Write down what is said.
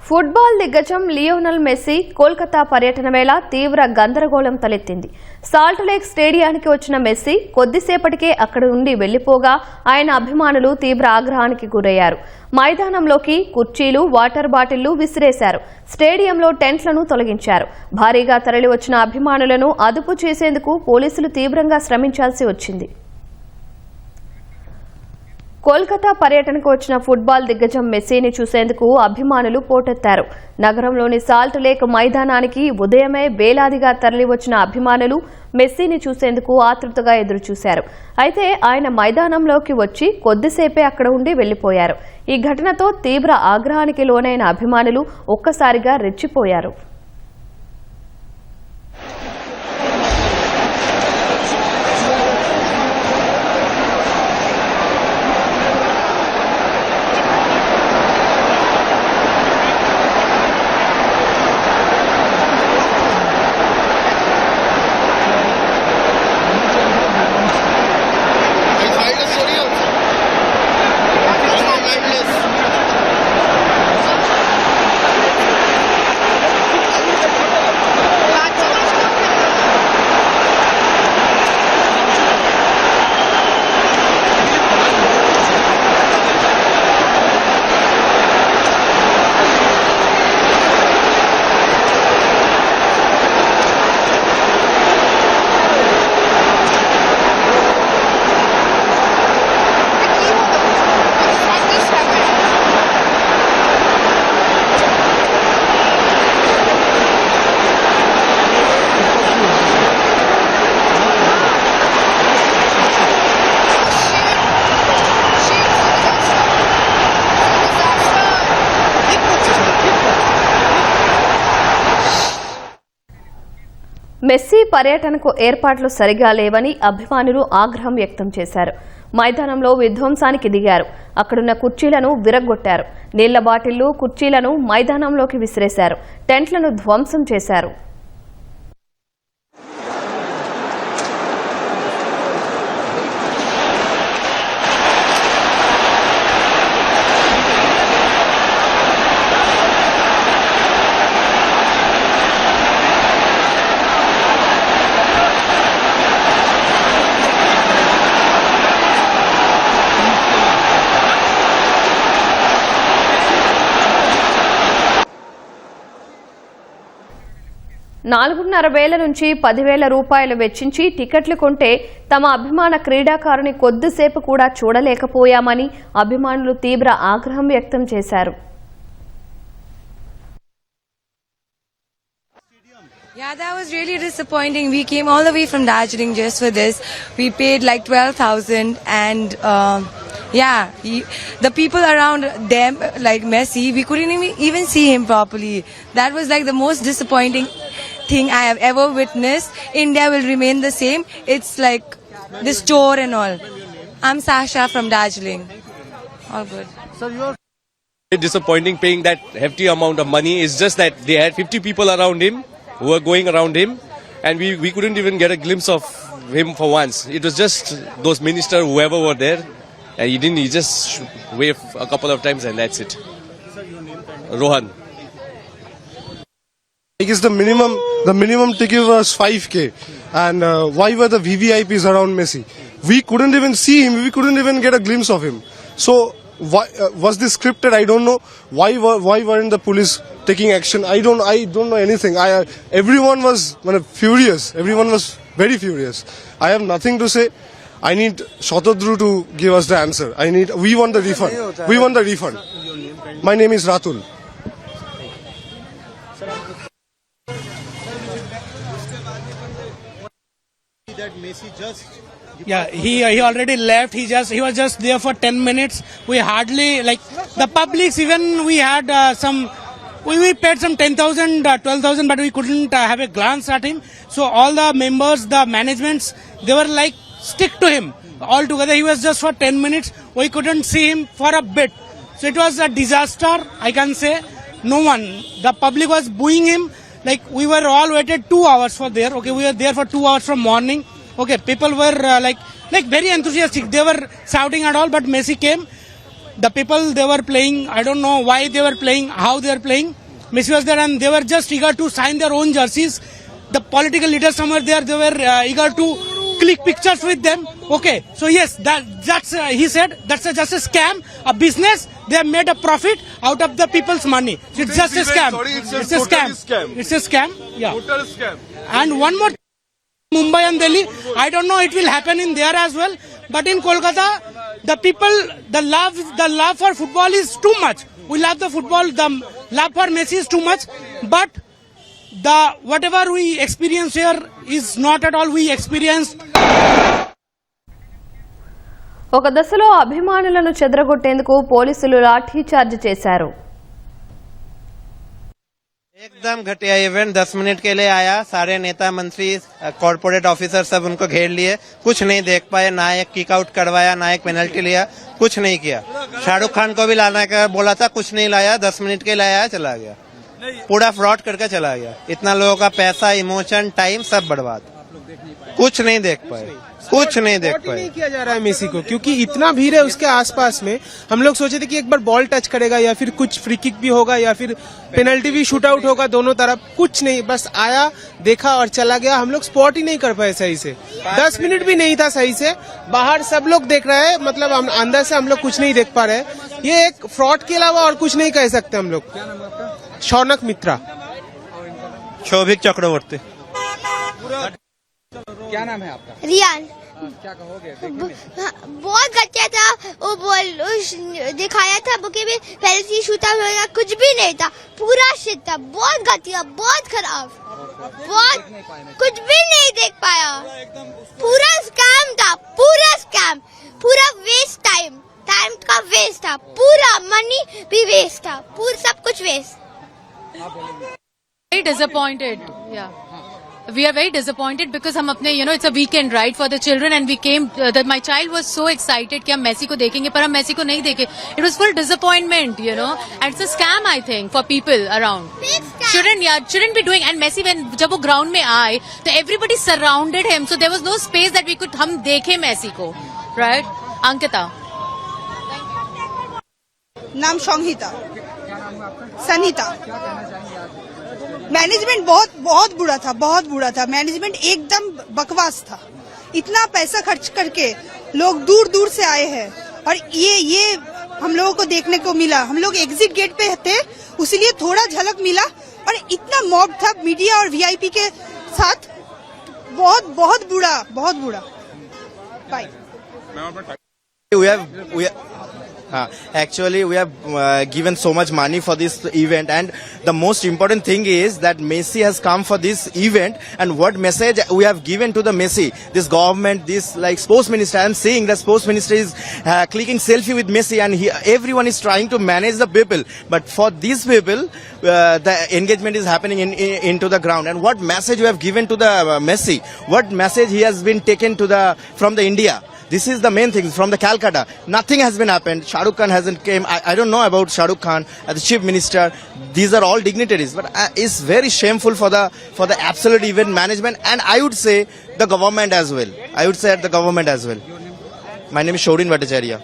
Football దిగ్గజం Lionel Messi Kolkata పర్యటన వేళ తీవ్ర గందరగోళం తలెత్తింది. సాల్ట్ లేక్ స్టేడియానికి వచ్చిన మెస్సీ కొద్దిసేపటికే అక్కడి నుండి వెళ్లిపోగా ఆయన అభిమానులు తీవ్ర ఆగ్రహానికి గురయ్యారు. మైదానంలోకి కుర్చీలు, వాటర్ బాటిళ్లు విసిరేశారు. స్టేడియంలో టెంట్లను తొలగించారు. భారీగా తరలివచ్చిన అభిమానులను అదుపు చేసేందుకు పోలీసులు తీవ్రంగా శ్రమించాల్సి వచ్చింది. కోల్కతా పర్యటనకు వచ్చిన ఫుట్బాల్ దిగ్గజం మెస్సీని చూసేందుకు అభిమానులు పోటెత్తారు. నగరంలోని సాల్ట్ లేక్ మైదానానికి ఉదయమే వేలాదిగా తరలివచ్చిన అభిమానులు మెస్సీని చూసేందుకు ఆతృతగా ఎదురుచూశారు. అయితే ఆయన మైదానంలోకి వచ్చి కొద్దిసేపే అక్కడ ఉండి వెళ్లిపోయారు. ఈ ఘటనతో తీవ్ర ఆగ్రహానికి లోనైన అభిమానులు ఒక్కసారిగా రెచ్చిపోయారు. మెస్సీ పర్యటనకు ఏర్పాట్లు సరిగా లేవని అభిమానులు ఆగ్రహం వ్యక్తం చేశారు. మైదానంలో విధ్వంసానికి దిగారు. అక్కడున్న కుర్చీలను విరగ్గొట్టారు. నీళ్ల బాటిళ్లు, కుర్చీలను మైదానంలోకి విసిరేశారు. టెంట్లను ధ్వంసం చేశారు. $4,500 నుంచి $10,000 వెచ్చించి టికెట్లు కొంటే తమ అభిమాన క్రీడాకారుని కొద్దిసేపు కూడా చూడలేకపోయామని అభిమానులు తీవ్ర ఆగ్రహం వ్యక్తం చేశారు. Yeah, that was really disappointing. We came all the way from Darjeeling just for this. We paid like 12,000 and the people around them, like Messi, we couldn't even see him properly. That was like the most disappointing thing I have ever witnessed. India will remain the same. It's like this tour and all. I'm Sasha from Darjeeling. All good. So you're disappointing paying that hefty amount of money. It's just that they had 50 people around him who were going around him, and we couldn't even get a glimpse of him for once. It was just those ministers, whoever were there, and he just waved a couple of times and that's it. Sir, your name? Rohan. I guess the minimum ticket was 5K, and why were the VVIPs around Messi? We couldn't even see him. We couldn't even get a glimpse of him. So why was this scripted? I don't know. Why weren't the police taking action? I don't know anything. Everyone was furious. Everyone was very furious. I have nothing to say. I need Shatadru to give us the answer. We want the refund. We want the refund. My name is Ratul. That Messi just he already left. He was just there for 10 minutes. We hardly, like, the publics, even we had we paid some 10,000 12,000, but we couldn't have a glance at him. So all the members, the managements, they were like stick to him all together. He was just for 10 minutes. We couldn't see him for a bit. So it was a disaster, I can say. No one, the public was booing him. Like, we were all waited 2 hours for there. Okay, we were there for 2 hours from morning. Okay, people were like very enthusiastic. They were shouting and all, but Messi came. the people they were playing, I don't know why they were playing, how they were playing. Messi was there and they were just eager to sign their own jerseys. The political leaders somewhere there, they were eager to click pictures with them. Okay, so yes, that's he said that's just a scam, a business. They have made a profit out of the people's money. It's just a scam. It's a scam. It's a scam. Yeah. Total scam. And one more, Mumbai and Delhi. I don't know it will happen in there as well. But in Kolkata, the people, the love for football is too much. We love the football. The love for Messi is too much. But the whatever we experience here is not at all we experienced. ఒక దశలో అభిమానులను చెదరగొట్టేందుకు పోలీసులు లాఠీచార్జ్ చేశారు. एकदम घटिया event 10 minute के लिए आया, सारे नेता मंत्री कॉर्पोरेट ऑफिसर सब उनको घेर लिए, कुछ नहीं देख पाए, ना एक किक आउट करवाया, ना एक पेनल्टी लिया, कुछ नहीं किया. शाहरुख खान को भी लाना का बोला था, कुछ नहीं लाया, 10 मिनट के लिए आया, चला गया, पूरा फ्रॉड करके चला गया. इतना लोगों का पैसा, इमोशन, टाइम सब बर्बाद, कुछ नहीं देख पाए, कुछ नहीं देख पाए. नहीं किया जा रहा है मेसी को, क्योंकि इतना भीड़ है उसके आसपास में. हम लोग सोचे थे कि एक बार बॉल टच करेगा या फिर कुछ फ्री किक भी होगा या फिर पेनल्टी भी शूट आउट होगा दोनों तरफ. कुछ नहीं, बस आया, देखा और चला गया. हम लोग स्पॉट ही नहीं कर पाए सही से. 10 मिनट भी नहीं था सही से. बाहर सब लोग देख रहे हैं, मतलब हम अंदर से हम लोग कुछ नहीं देख पा रहे. ये एक फ्रॉड के अलावा और कुछ नहीं कह सकते हम लोग. शौनक मित्रा, शोभिक चक्रवर्ती. क्या नाम है आपका? रियान. क्या कहोगे? बहुत घटिया था वो बॉल दिखाया था बुके में, पहले से शूट आउट होगा, कुछ भी नहीं था, पूरा शिट था, बहुत घटिया, बहुत खराब, बहुत कुछ भी नहीं देख पाया. पूरा स्कैम था, पूरा स्कैम, पूरा वेस्ट टाइम का वेस्ट था, पूरा मनी भी वेस्ट था, पूरा सब कुछ waste. Very disappointed. Yeah. We are very disappointed because हम अपने it's a weekend right for the children and we came that my child was so excited कि हम मेसी को देखेंगे पर हम मेसी को नहीं देखे. It was full disappointment, and it's a scam I think for people around. Shouldn't be doing. And Messi जब वो ground में आए तो everybody surrounded him, so there was no space that we could हम देखे मेसी को, right? Ankita. नाम संहिता. Sanita. Management बहुत बुरा था, बहुत बुरा था. मैनेजमेंट एकदम बकवास था. इतना पैसा खर्च करके लोग दूर दूर से आए हैं और ये हम लोगों को देखने को मिला. हम लोग एग्जिट गेट पे थे, उसीलिए थोड़ा झलक मिला. और इतना मॉब था मीडिया और वीआईपी के साथ, बहुत बुरा. Bye. Actually, we have given so much money for this event, and the most important thing is that Messi has come for this event. And what message we have given to the Messi, this government, this sports minister. I am seeing the sports minister is clicking selfie with Messi, and everyone is trying to manage the people. But for these people, the engagement is happening into the ground. And what message we have given to the Messi? What message he has been taken from the India? This is the main thing from the Calcutta. Nothing has been happened. Shah Rukh Khan hasn't came. I don't know about Shah Rukh Khan as the chief minister. These are all dignitaries, but it's very shameful for the absolute event management. And I would say the government as well. My name is Shorin Bhattacharya.